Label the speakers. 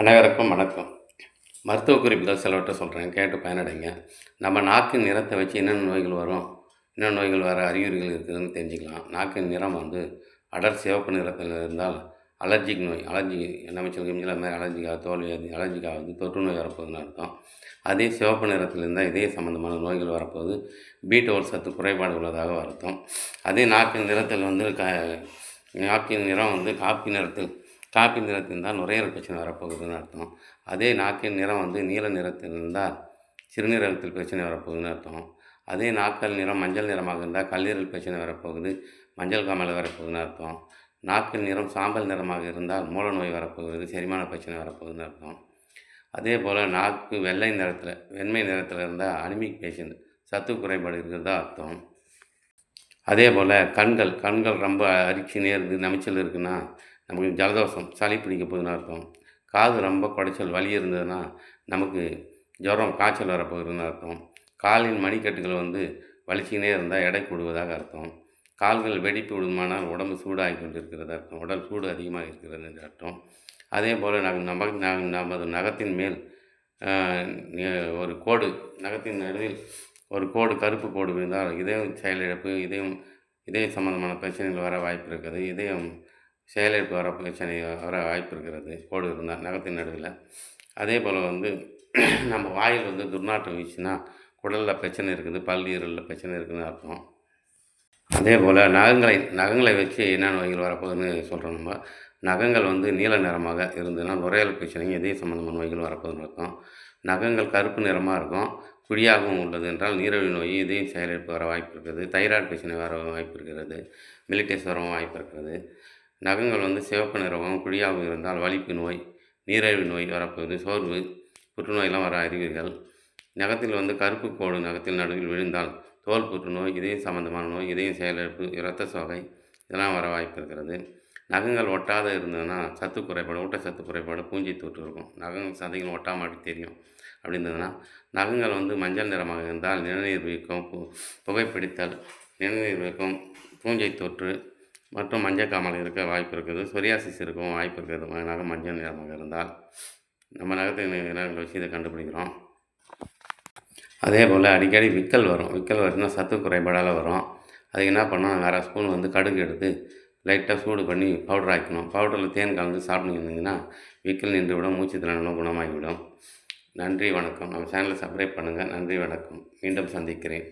Speaker 1: அனைவருக்கும் வணக்கம். மருத்துவ குறிப்புகள் சிலவற்றை சொல்கிறேன், கேட்டு பயனடைங்க. நம்ம நாக்கின் நிறத்தை வச்சு என்னென்ன நோய்கள் வரும், என்னென்ன நோய்கள் வர அறிகுறிகள் இருக்குதுன்னு தெரிஞ்சுக்கலாம். நாக்கின் நிறம் வந்து அடர் சிவப்பு நிறத்தில் இருந்தால் அலர்ஜிக் நோய், நம்ம சொல்ல மாதிரி தோல்வி அலர்ஜிக் ஆகுது, தொற்று நோய் வரப்போகுதுன்னு அர்த்தம். அதே சிவப்பு நிறத்தில் இருந்தால் இதய சம்மந்தமான நோய்கள் வரப்போகுது, B12 சத்து குறைபாடு உள்ளதாக அர்த்தம். அதே நாக்கின் நிறத்தில் வந்து நாக்கின் நிறம் வந்து காப்பி நிறத்தில் இருந்தால் நுரையீரல் பிரச்சனை வரப்போகுதுன்னு அர்த்தம். அதே நாக்கின் நிறம் வந்து நீல நிறத்தில் இருந்தால் சிறுநீரகத்தில் பிரச்சனை வரப்போகுதுன்னு அர்த்தம். அதே நாக்கல் நிறம் மஞ்சள் நிறமாக இருந்தால் கல்லீரல் பிரச்சனை வரப்போகுது, மஞ்சள் காமாலை வரப்போகுதுன்னு அர்த்தம். நாக்கின் நிறம் சாம்பல் நிறமாக இருந்தால் மூல நோய் வரப்போகுது, செரிமான பிரச்சனை வரப்போகுதுன்னு அர்த்தம். அதே போல் நாக்கு வெண்மை நிறத்தில் இருந்தால் அனிமிக் பேஷண்ட், சத்து குறைபாடு இருக்கிறதா அர்த்தம். அதே போல் கண்கள் ரொம்ப அரிச்சினே இருக்குது, நமைச்சல் இருக்குன்னா நமக்கு ஜலதோஷம், சளி பிடிக்க போகுதுன்னு அர்த்தம். காது ரொம்ப குடைச்சல், வலி இருந்ததுன்னா நமக்கு ஜுரம், காய்ச்சல் வரப்போகுதுன்னு அர்த்தம். காலின் மணிக்கட்டுகள் வந்து வலிச்சினே இருந்தால் எடை கூடுவதாக அர்த்தம். கால்கள் வெடிப்பு விடுமானால் உடம்பு சூடாகி கொண்டு இருக்கிறது அர்த்தம், உடல் சூடு அதிகமாக இருக்கிறது என்று அர்த்தம். அதே போல் நமது நகத்தின் மேல் ஒரு கோடு, நகத்தின் நடுவில் ஒரு கோடு, கருப்பு கோடு விழுந்தால் இதயம் செயலிழப்பு, இதய சம்பந்தமான பிரச்சனைகள் வர வாய்ப்பு இருக்குது. இதயம் செயலிழப்பு வர பிரச்சனை வர வாய்ப்பு இருக்கிறது, கோடு இருந்தால் நகத்தின் நடுவில். அதே போல் வந்து நம்ம வாயில் வந்து துர்நாற்றம் வீச்சுன்னா குடலில் பிரச்சனை இருக்குது, பல்லீரலில் பிரச்சனை இருக்குதுன்னு அர்த்தம். அதே போல் நகங்களை வச்சு என்ன நோய்கள் வரப்போகுதுன்னு சொல்கிறோம். நம்ம நகங்கள் வந்து நீல நிறமாக இருந்ததுன்னா நுரையீரல் பிரச்சனையும் இதய சம்மந்தமான நோய்கள் வரப்போகுதுன்னு அர்த்தம். நகங்கள் கருப்பு நிறமாக இருக்கும், குழியாகவும் உள்ளது என்றால் நீரிழிவு நோய், இதயம் செயலிழப்பு வர வாய்ப்பு இருக்குது, தைராய்டு பிரச்சனை வர வாய்ப்பு இருக்கிறது, மிலிட்டஸ் வரவும் வாய்ப்பு இருக்கிறது. நகங்கள் வந்து சிவப்பு நிறமாகவும் குழியாகவும் இருந்தால் வலிப்பு நோய், நீரிழிவு நோய் வரப்போகுது, சோர்வு, புற்றுநோயெல்லாம் வர அறிகுறிகள். நகத்தில் வந்து கருப்பு கோடு நகத்தில் நடுவில் விழுந்தால் தோல் புற்றுநோய், இதயம் சம்பந்தமான நோய், இதயம் செயலிழப்பு, இரத்த சோகை இதெல்லாம் வர வாய்ப்பு இருக்கிறது. நகங்கள் ஒட்டாத இருந்ததுன்னா சத்து குறைபாடு, ஊட்டச்சத்து குறைபாடு, பூஞ்சை தொற்று இருக்கும். நகங்கள் சதைகள் ஒட்டாமல் அப்படி தெரியும். அப்படி இருந்ததுன்னா நகங்கள் வந்து மஞ்சள் நிறமாக இருந்தால் நிணநீர் வீக்கம், புகைப்பிடித்தல், நிணநீர் வீக்கம், பூஞ்சை தொற்று மற்றும் மஞ்சள் காமாலை இருக்க வாய்ப்பு இருக்குது. சொரியாசிஸ் இருக்கவும் வாய்ப்பு இருக்கிறது. நகம் மஞ்சள் நிறமாக இருந்தால் நம்ம நகத்தை வச்சு இதை கண்டுபிடிக்கிறோம். அதே போல் அடிக்கடி விக்கல் வருதுன்னா சத்து குறைபாடால் வரும். அதுக்கு என்ன பண்ணோம், வேறு ஸ்பூன் வந்து கடுகு எடுத்து லைட்டாக சூடு பண்ணி பவுடர் ஆக்கணும். பவுடரில் தேன் கலந்து சாப்பிட்டீங்கன்னா விக்கல் நின்றுவிடும், மூச்சு திறனும் குணமாகிவிடும். நன்றி, வணக்கம். நம்ம சேனலை சப்ஸ்கிரைப் பண்ணுங்கள். நன்றி, வணக்கம். மீண்டும் சந்திக்கிறேன்.